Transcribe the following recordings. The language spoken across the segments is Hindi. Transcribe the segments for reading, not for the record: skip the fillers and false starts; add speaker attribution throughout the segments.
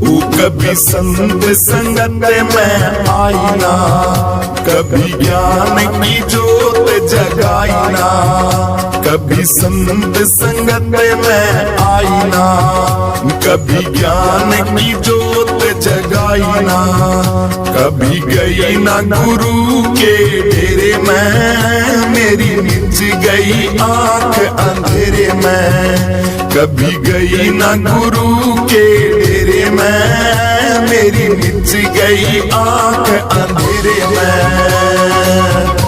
Speaker 1: कभी संत संगत में आई ना, कभी ज्ञान की जोत जगाई ना। कभी संत संगत में आई ना, कभी ज्ञान की जोत जगाई ना। कभी गई ना गुरु के डेरे में, मेरी मिच गई आंख अंधेरे में। कभी गई ना गुरु के डेरे में, मेरी मिच गई आंख अंधेरे में।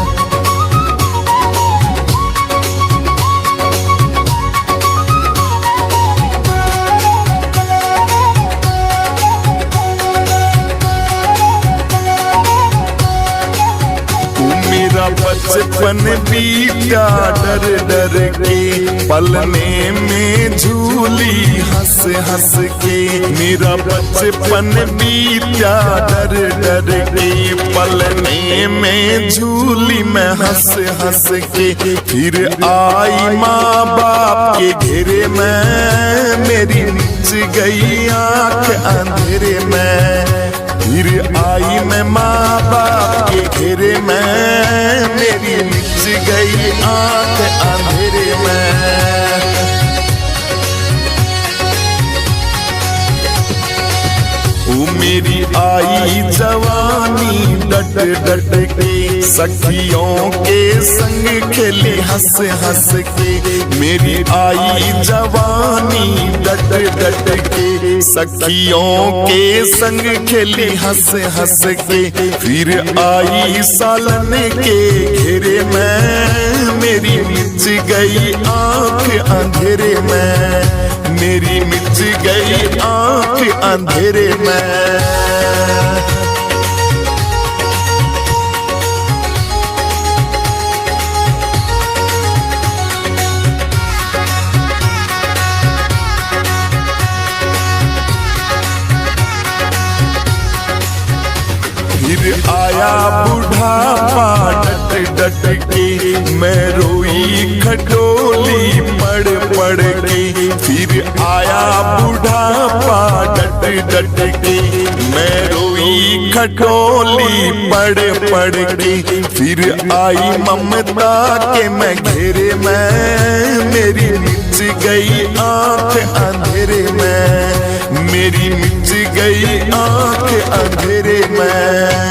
Speaker 1: बचपन बीता डर डर के, पलने में झूली हंस हंस के। मेरा बचपन बीता डर डर के, पलने में झूली मैं हंस हंस के। फिर आई माँ बाप के घेरे में, मेरी मिच गई आंख अंधेरे में। फिर आई मैं माँ बाप के घेरे में, मेरी मिच गई आंख अंधेरे में। मेरी आई जवानी डट डट के, सखियों के संग खेली हंस हंस के। मेरी आई जवानी डट डट के, सखियों के संग खेली हंस हंस के। फिर आई सालन के घेरे में, मेरी मिच गई आंख अंधेरे में। मेरी मिच गई आंख अंधेरे में। फिर आया बुढ़ापा डट डट के, मैं रोई खटोली पड़ पड़ के। फिर आया बुढ़ापा डट डट के, मैं रोई खटोली पड़ पड़ के। फिर आई ममता के मैं घेरे में, मेरी मिच गई आंख अंधेरे में। मेरी मिच गई आंख अंधेरे में।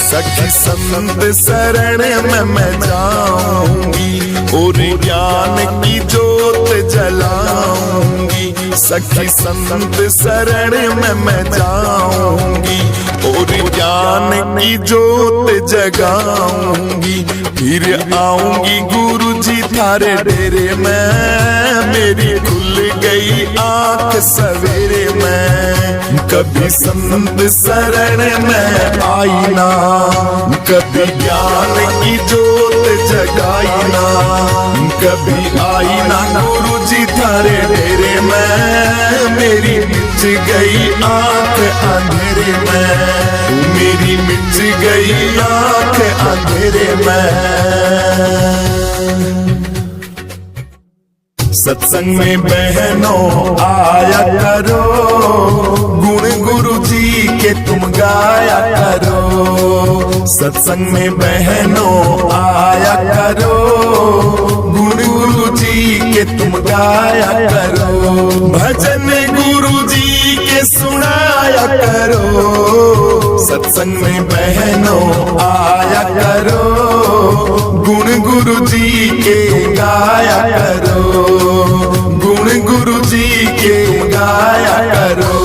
Speaker 1: सखी संत शरण में मैं जाऊंगी, और ज्ञान की जोत जलाऊंगी। सखी संत शरण में मैं जाऊंगी, और ज्ञान की जोत जगाऊंगी। फिर आऊंगी गुरु जी थारे डेरे में, मेरी खुल गई आंख सवेरे में। कभी संत शरण में आई ना, कभी ज्ञान की जोत जगाई ना। कभी आई ना गुरु जी थारे डेरे में, मेरी मिच गई आंख अंधेरे में। मेरी मिच गई आंख अंधेरे में। सत्संग में बहनों आया करो, गुण गुरु जी के तुम गाया करो। सत्संग में बहनों आया करो, गुण गुरु जी के तुम गाया करो। भजन गुरु जी के सुनाया करो। सत्संग में बहनों आया करो, गुण गुरु जी के गाया करो। गुण गुरु जी के गाया करो।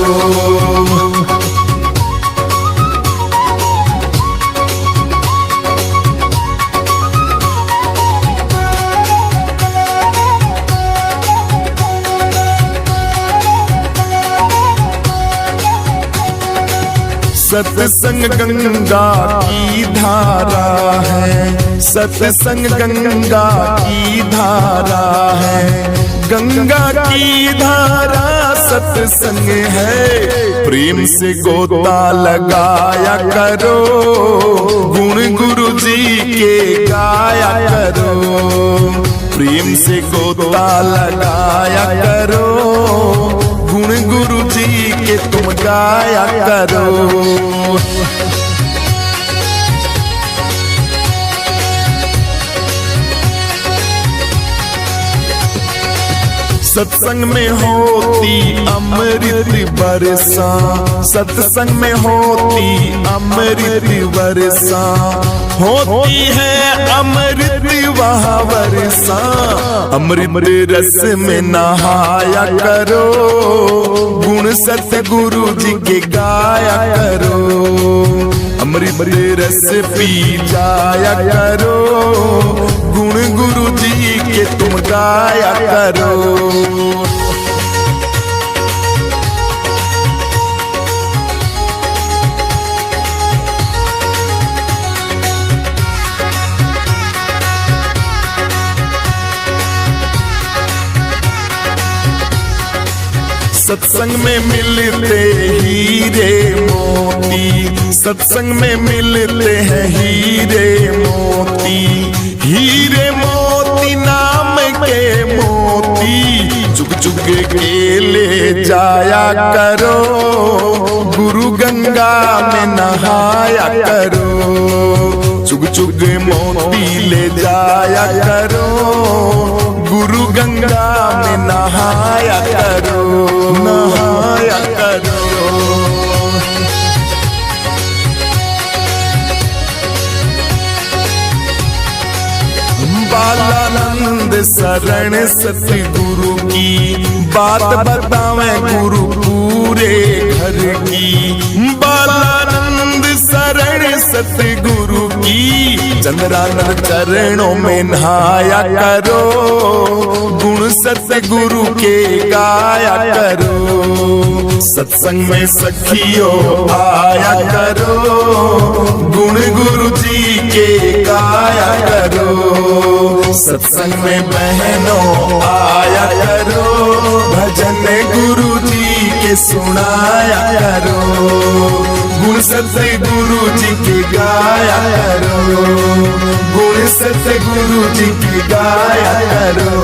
Speaker 1: सत्संग गंगा की धारा है, सत्संग गंगा की धारा है। गंगा की धारा सत्संग है। प्रेम से गोता लगाया करो, गुण गुरु जी के गाया करो। प्रेम से गोता लगाया करो, गुण गुरु जी के तुम गाया करो। सत्संग में होती अमृत बरसा, सत्संग में होती अमृत बरसा, होती है अमृत वहाँ वर्षा। अमृत रस में नहाया करो, गुण सतगुरु जी के गाया करो। अमृत रस पी जाया करो, गुण गुरु जी के तुम गाया करो। सत्संग में मिलते हीरे मोती, सत्संग में मिलते हैं हीरे मोती। हीरे मोती नाम के मोती, चुग चुग के ले जाया करो, गुरु गंगा में नहाया करो। चुग चुग मोती ले जाया करो, गुरु गंगा में नहाया करो, नहाया करो। बालानंद शरण सतगुरु की, बात बतावे गुरु पूरे घर की। बालानंद शरण सतगुरु की, चंद्रानंद चरणों में नहाया करो, गुण सतगुरु के गाया करो। सत्संग में सखियों आया करो, गुण गुरु जी के गाया करो। सत्संग में बहनों आया करो, भजन गुरु जी के सुनाया करो, गुण सतगुरु जी के गाया करो, गुण सतगुरु जी के गाया करो।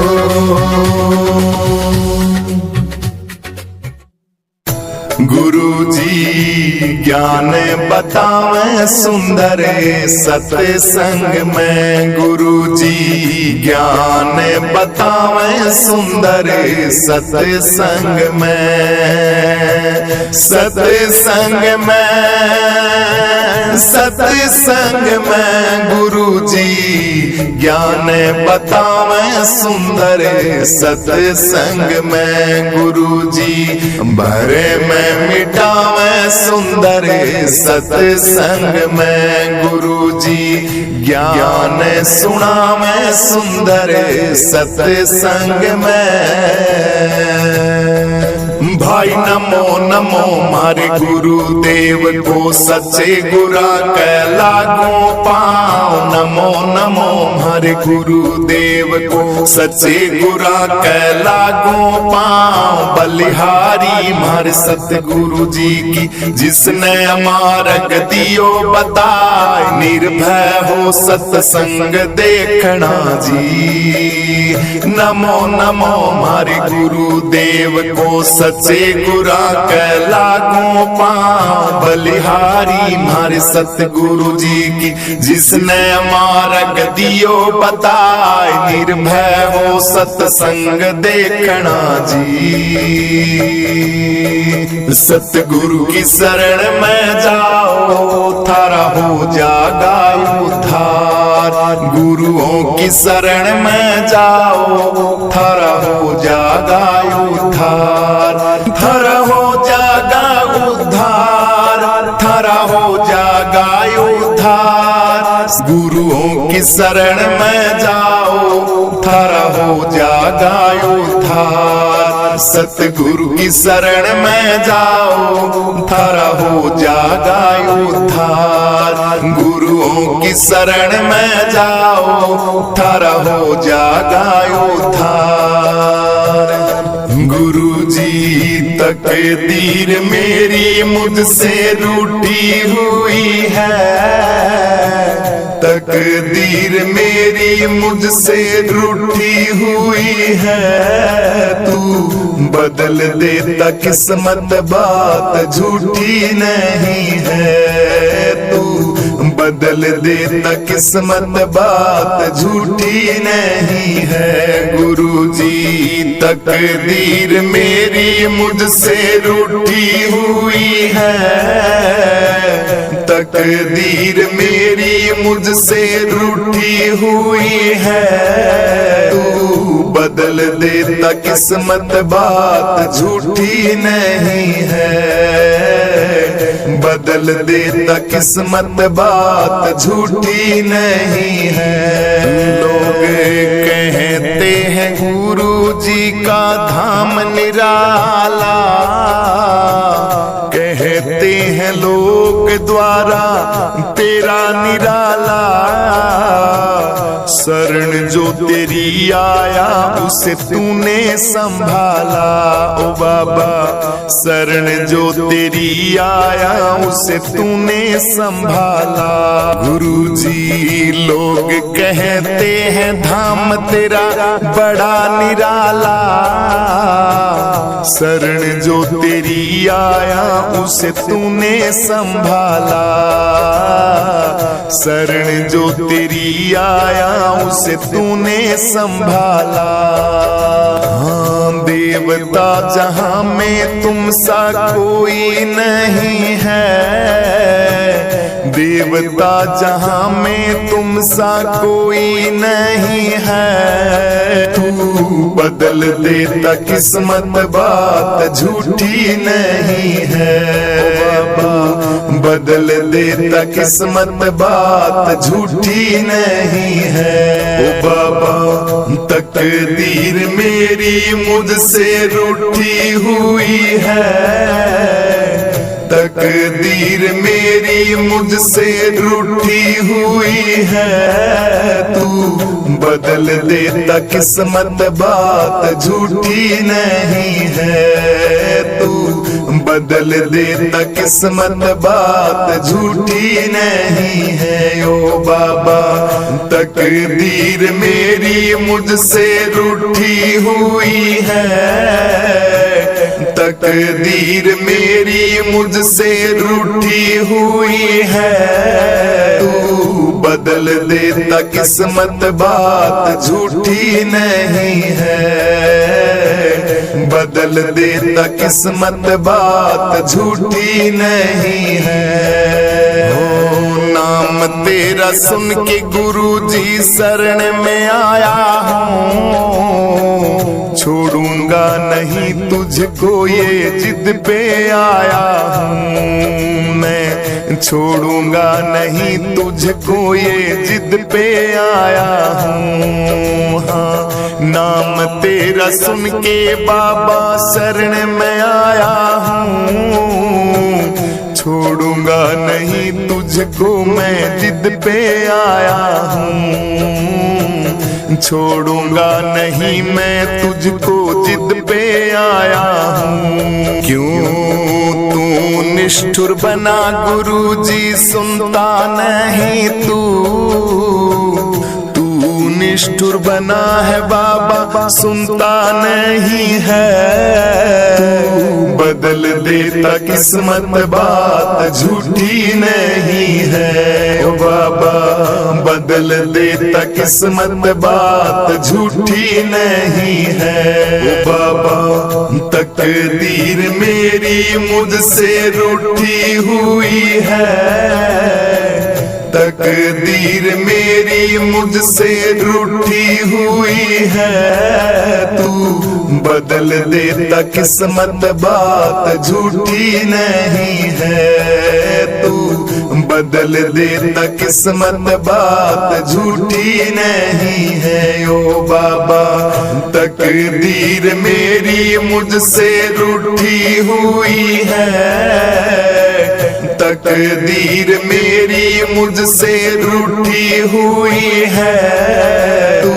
Speaker 1: गुरु जी ज्ञान बतावे सुंदर सत्संग में, गुरु जी ज्ञान बतावे सुंदर सत्संग में। सत्संग में, सत्संग में गुरु जी ज्ञान बतावे सुंदर सत्संग में। गुरु जी भरे में मिटावे सुंदर सत्संग में। गुरु जी ज्ञान सुनावे सुंदर सत्संग में। भाई नमो नमो मारे गुरुदेव को, सच्चे गुरा के लागो पाओ। नमो नमो मारे गुरुदेव को, सच्चे गुरा के लागो पाओ। बलिहारी मारे सतगुरु जी की, जिसने मार्ग दियो बताए। निर्भय हो सत्संग देखना जी। नमो नमो मारे गुरुदेव को, सच्चे गुरा के लागो पाओ। बलिहारी मारे सतगुरु जी की, जिसने मार्ग दियो बताए। निर्भय हो सत्संग देखना जी। सतगुरु की शरण में जाओ, थारा हो जागा उद्धार। गुरुओं की शरण में जाओ, थारा हो जागा उद्धार। थारा हो जागा उद्धार, थारा हो जागा उद्धार। गुरुओं की शरण में जाओ, थारा हो जागा उद्धार। सतगुरु की शरण में जाओ, थारा हो जागा उद्धार। गुरुओं की शरण में जाओ, थारा हो जागा उद्धार। गुरु जी तकदीर मेरी मुझसे रूठी हुई है, तकदीर मेरी मुझसे रूठी हुई है। तू बदल देता किस्मत बात झूठी नहीं है, तू बदल देता किस्मत बात झूठी नहीं है। गुरुजी तकदीर मेरी मुझसे रूठी हुई है, तकदीर मेरी मुझसे रूठी हुई है। तू बदल देता किस्मत बात झूठी नहीं है, बदल देता किस्मत बात झूठी नहीं है। लोग कहते हैं गुरु जी का धाम निराला, कहते हैं लोग द्वारा तेरा निराला। शरण जो तेरी आया उसे तूने संभाला, ओ बाबा शरण जो तेरी आया उसे तूने संभाला। गुरुजी लोग कहते हैं धाम तेरा बड़ा निराला, शरण जो तेरी आया उसे तूने संभाला, शरण जो तेरी आया उसे तूने संभाला। हाँ देवता जहां में तुम सा कोई नहीं है, देवता जहां में तुम सा कोई नहीं है। तू बदल देता किस्मत बात झूठी नहीं है, बाबा बदल देता किस्मत बात झूठी नहीं है। ओ बाबा तकदीर मेरी मुझसे रूठी हुई है, तकदीर मेरी मुझसे रूठी हुई है। तू बदल देता किस्मत बात झूठी नहीं है, तू बदल देता किस्मत बात झूठी नहीं है। ओ बाबा तकदीर मेरी मुझसे रूठी हुई है, तकदीर मेरी मुझसे रूठी हुई है। तू बदल देता किस्मत बात झूठी नहीं है, बदल देता किस्मत बात झूठी नहीं है। ओ नाम तेरा सुन के गुरुजी शरण में आया हूँ, छोड़ूंगा नहीं तुझको ये जिद पे आया हूँ मैं, छोड़ूंगा नहीं तुझको ये जिद पे आया हूँ। हाँ नाम तेरा सुन के बाबा शरण में आया हूँ, छोड़ूंगा नहीं तुझको मैं जिद पे आया हूँ, छोड़ूंगा नहीं मैं तुझको जिद पे आया हूँ। क्यों तू निष्ठुर बना गुरुजी सुनता नहीं तू, निष्ठुर बना है बाबा सुनता नहीं है। तू बदल देता किस्मत बात झूठी नहीं है, ओ बाबा बदल देता किस्मत बात झूठी नहीं है। ओ बाबा तकदीर मेरी मुझसे रूठी हुई है, तकदीर मेरी मुझसे रूठी हुई है। तू बदल देता किस्मत बात झूठी नहीं है, तू बदल देता किस्मत बात झूठी नहीं है। ओ बाबा तकदीर मेरी मुझसे रूठी हुई है, तकदीर मेरी मुझसे रूठी हुई है। तू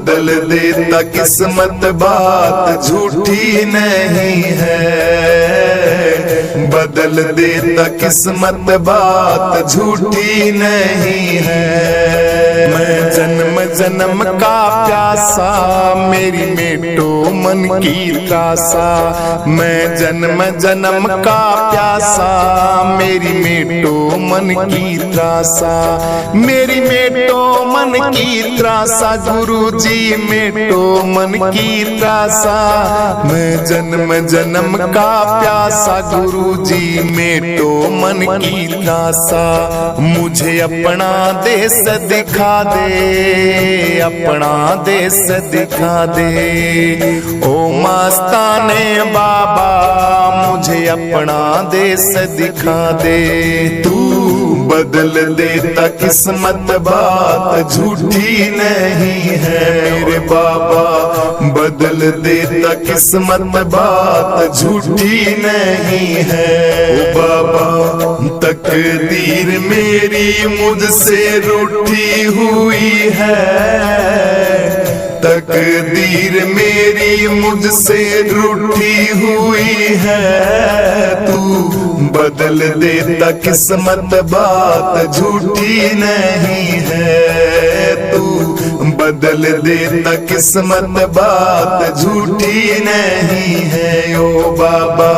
Speaker 1: बदल देता किस्मत, बात झूठी नहीं है। बदल देता किस्मत, बात झूठी नहीं है। मैं जन्म जन्म का प्यासा, मेरी मेटो मन की त्रासा। मैं जन्म जन्म का प्यासा, मेरी मेटो मन की त्रासा। मेरी मेटो मन की त्रासा, गुरुजी मेटो मन की त्रासा। मैं जन्म जन्म का प्यासा, गुरुजी मेटो मन की त्रासा। मुझे अपना देश दिखा दे, अपना देश दिखा दे। ओ मस्ताने बाबा, मुझे अपना देश दिखा दे। तू बदल देता किस्मत, बात झूठी नहीं है मेरे बाबा। बदल देता किस्मत, बात झूठी नहीं है। ओ बाबा, तकदीर मेरी मुझसे रूठी हुई है। तकदीर मेरी मुझसे रूठी हुई है। तू बदल देता किस्मत, बात झूठी नहीं है। तू बदल देता किस्मत, बात झूठी नहीं है। ओ बाबा,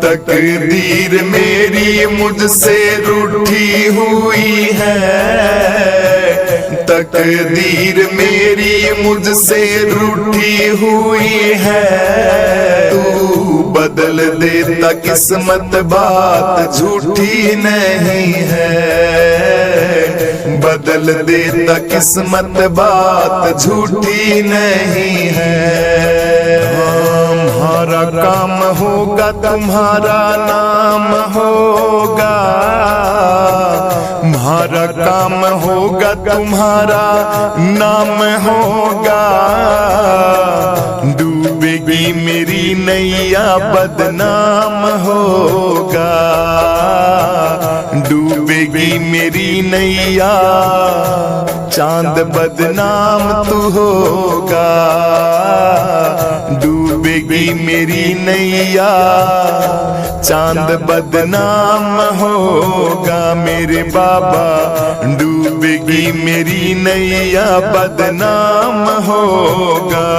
Speaker 1: तकदीर मेरी मुझसे रूठी हुई है। तकदीर मेरी मुझसे रूठी हुई है। तू बदल देता किस्मत, बात झूठी नहीं है। बदल देता किस्मत, बात झूठी नहीं है। हमारा काम होगा, तुम्हारा नाम होगा। हमारा काम होगा, तुम्हारा नाम होगा। डूबेगी मेरी नैया, बदनाम होगा। डूबेगी मेरी नैया, चांद बदनाम तू होगा। डूबेगी मेरी नैया, चांद बदनाम होगा मेरे बाबा। डूबेगी मेरी नैया, बदनाम होगा।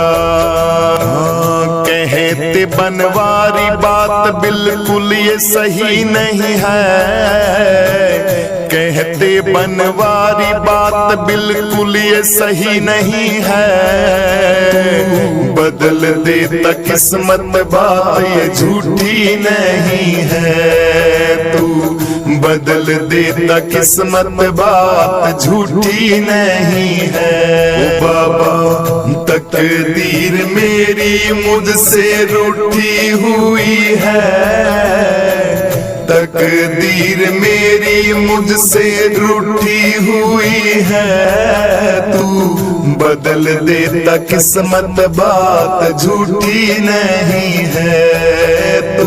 Speaker 1: कहते बनवारी बात बिल्कुल ये सही नहीं है। कहते बनवारी बात बिल्कुल ये सही नहीं है। बदल देता किस्मत, बात ये झूठी नहीं है। तू बदल देता किस्मत, बात झूठी नहीं है। ओ बाबा, तकदीर मेरी मुझसे रूठी हुई है। तकदीर मेरी मुझसे रूठी हुई है। तू बदल देता किस्मत, बात झूठी नहीं है। तू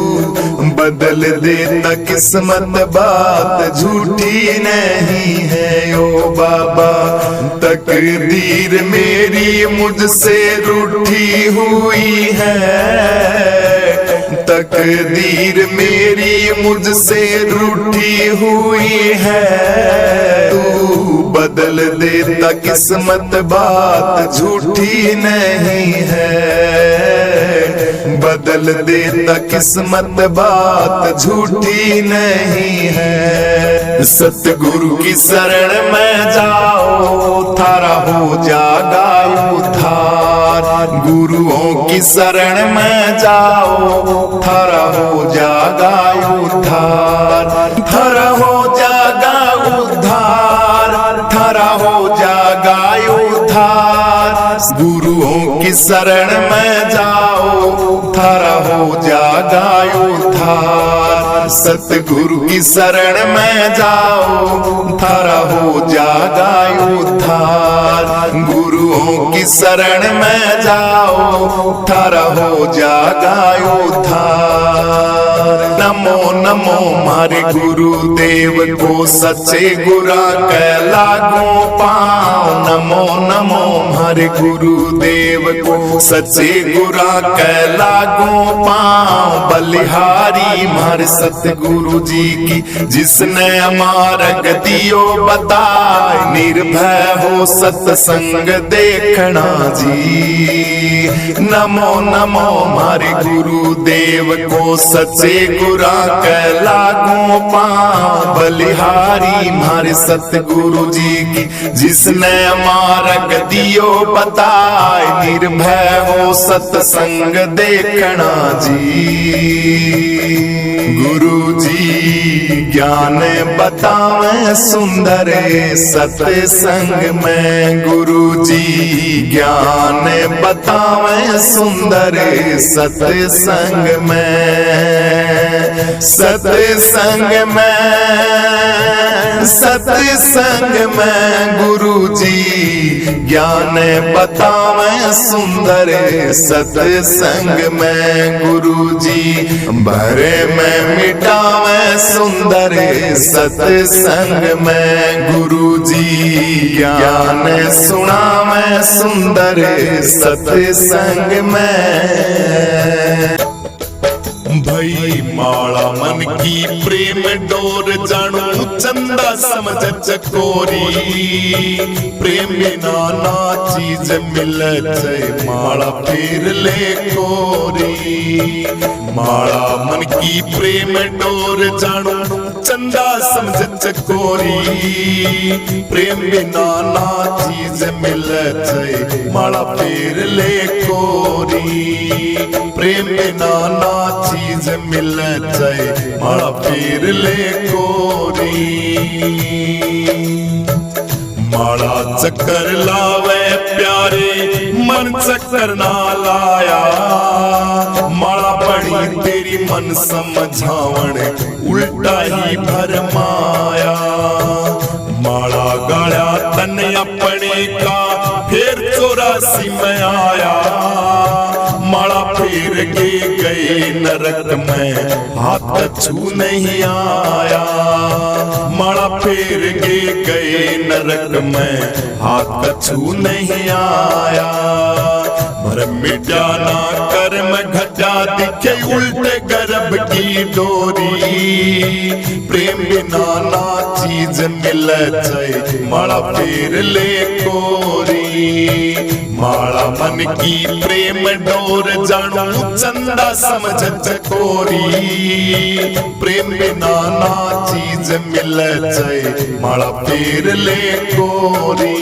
Speaker 1: बदल देता किस्मत, बात झूठी नहीं है। ओ बाबा, तकदीर मेरी मुझसे रूठी हुई है। तकदीर मेरी मुझसे रूठी हुई है। तू बदल देता किस्मत, बात झूठी नहीं है। बदल देता किस्मत, बात झूठी नहीं है। सतगुरु की शरण में जाओ, थारा हो जाएगा उद्धार। गुरुओं की शरण में जाओ, थारा हो जाएगा उद्धार। थारा हो जाएगा उद्धार, थारा हो जाएगा उद्धार। गुरुओं की शरण में जाओ, थारा हो जाएगा उद्धार। सतगुरु की शरण में जाओ, थारा हो जाएगा उद्धार। गुरुओं की शरण में जाओ, थारा हो जाएगा उद्धार। नमो नमो मारे गुरुदेव को सच्चे गुरा के लागू पाओ। नमो नमो मारे गुरुदेव को सच्चे गुरा के लागू पाओ। बलिहारी मारे सतगुरु जी की जिसने मार्ग दियो बताए। निर्भय हो सत्संग देखना जी। नमो नमो मारे गुरुदेव को सच्चे गुरा के लागू पाओ। बलिहारी मारे सतगुरु जी की जिसने मार्ग दियो बताए। निर्भय हो सत्संग देखना जी। गुरु जी ज्ञान बतावे सुंदर सत्संग में। गुरु जी ज्ञान बतावे सुंदर सत्संग में। सत्संग में, सत्संग में गुरु जी ज्ञान बतावे सुंदर सत्संग में। गुरु जी भरे में मिटावे सुंदर सत्संग में। गुरु जी ज्ञान सुनावे सुंदर सत्संग में। भई माला मन की प्रेम डोर जानू चंदा समझ चकोरी। प्रेम बिना ना चीज मिले माला फिर ले कोरी। माला मन की प्रेम डोर जानू चंदा समझ चकोरी। प्रेम बिना ना चीज मिले माला फिर ले कोरी। प्रेम बिना ना चीज मिल जाए माला फिर ले कोरी। माला चक्कर लावे प्यारे मन चक्कर ना लाया। माला पड़ी तेरी मन समझावण उल्टा ही भरमाया। माला गाया तन अपने का फिर 84 में आया। माला फिर के गए नरक में हाथ छू नहीं आया। माला फिर के गए नरक में हाथ छू नहीं आया। भरम मिटा ना कर्म घटा दिखे उल्टे गर्भ की डोरी। प्रेम बिना ना चीज मिल जाए माला फिर ले कोरी। माला मन की प्रेम डोर जानू चंदा समझ चकोरी। प्रेम बिना ना चीज मिल जाए माला फिर ले कोरी।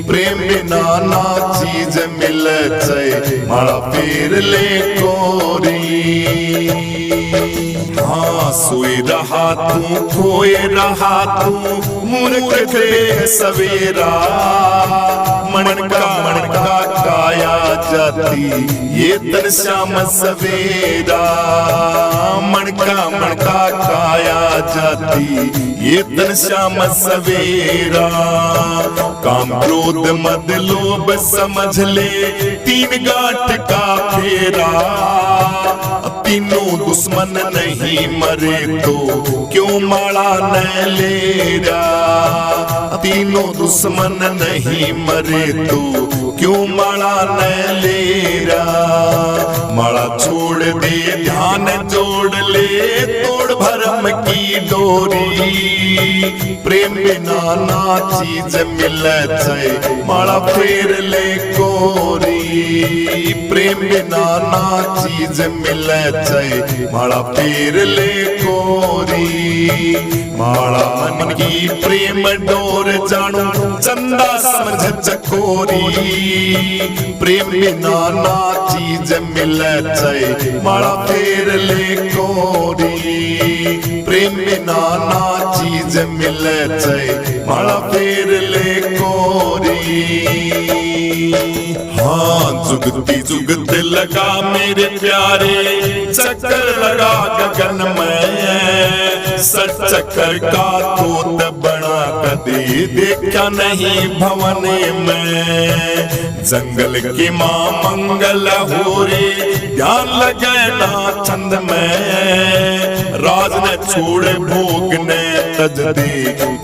Speaker 1: प्रेम बिना ना चीज मिल जाए माला फिर ले कोरी। हाँ सोए रहा तू खोए रहा तू मूर्ख थे सवेरा। मन का काया जाती ये तन श्याम सवेरा। मन का काया जाती ये तन श्याम सवेरा। काम क्रोध मद लोभ समझ ले तीन गांठ का फेरा। तीनों दुश्मन नहीं मरे तो क्यों माला न लेरा। तीनों दुश्मन नहीं मरे तो क्यों माला न लेरा। माला छोड़ दे ध्यान जोड़ ले तोड़ भरम की डोरी। प्रेम बिना ना चीज मिल जाए माला फिर ले कोरी। प्रेम बिना ना चीज मिल जाए माला फिर ले कोरी। माला मन की प्रेम डोर जानू चंदा समझ चकोरी। प्रेम बिना ना चीज मिल जाए माला फिर ले कोरी। प्रेम बिना ना चीज मिल जाए माला फिर ले कोरी। हाँ जुगती जुगत लगा मेरे प्यारे चक्कर लगा गगन में। सच चक्कर का तोत बना कदी देखा नहीं भवन में। जंगल की माँ मंगल हो रे ध्यान लगे ना चंद में। राज ने छोड़े भोग ने तज दे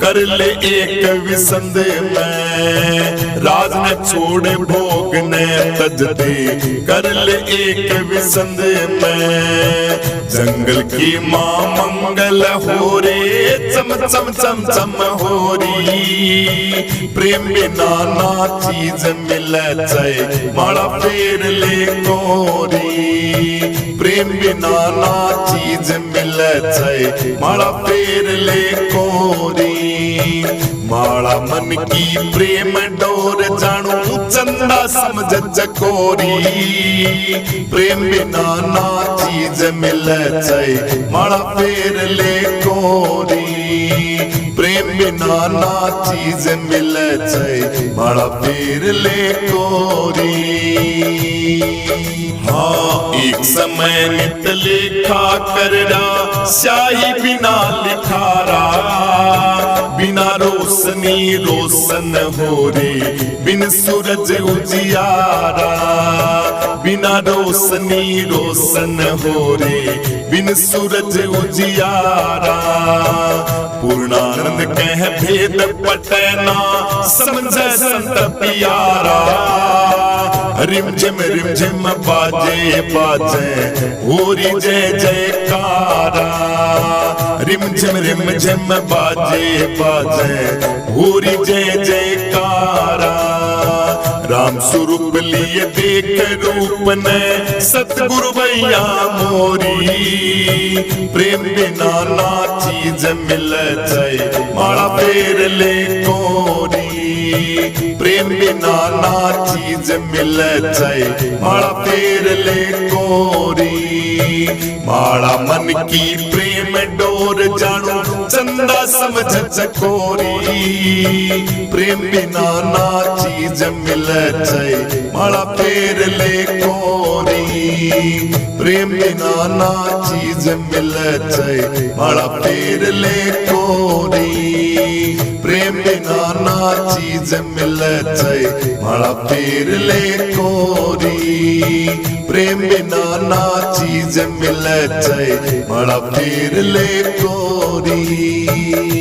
Speaker 1: कर ले एक विसंद में। राज ने छोड़े भोग ने तज दे कर ले एक विसंद में। जंगल की माँ मंगल हो रे चम चम चम चम हो री। प्रेम बिना ना चीज मिले चाहे माला फेर ले गोरी। प्रेम बिना ना चीज मिले चाहे माला फेर ले गोरी। माला मन की प्रेम डोर जानू चंदा समझ चकोरी। प्रेम बिना ना चीज मिले चाहे माला फेर ले गोरी। प्रेम बिना ना चीज मिले चाहे माला फेर ले गोरी। हाँ एक समय नित लेखा कररा स्याही बिना लिखारा। बिना रोशनी रोशन हो रे बिन सूरज उजियारा। बिना रोशनी रोशन हो रे बिन सूरज उजियारा। पूर्णानंद कह भेद पटना समझे संत प्यारा। रिम झिम बाजे बाजे होरी जय जयकारा। रिम झिम बाजे बाजे होरी जय जयकारा। राम स्वरूप लिए देख रूप ने सतगुरु भैया मोरी। प्रेम बिना ना चीज मिले चाहे माला फेर ले गोरी। प्रेम बिना ना चीज मिले चाहे माला फेर ले गोरी। माला मन की प्रेम डोर जानू चंदा समझ चकोरी। प्रेम बिना ना चीज मिले चाहे माला फेर ले गोरी। प्रेम बिना ना चीज मिले चाहे माला फेर ले गोरी। प्रेम बिना ना चीज मिले चाहे माला फेर ले गोरी। प्रेम बिना ना चीज मिले चाहे माला फेर ले गोरी।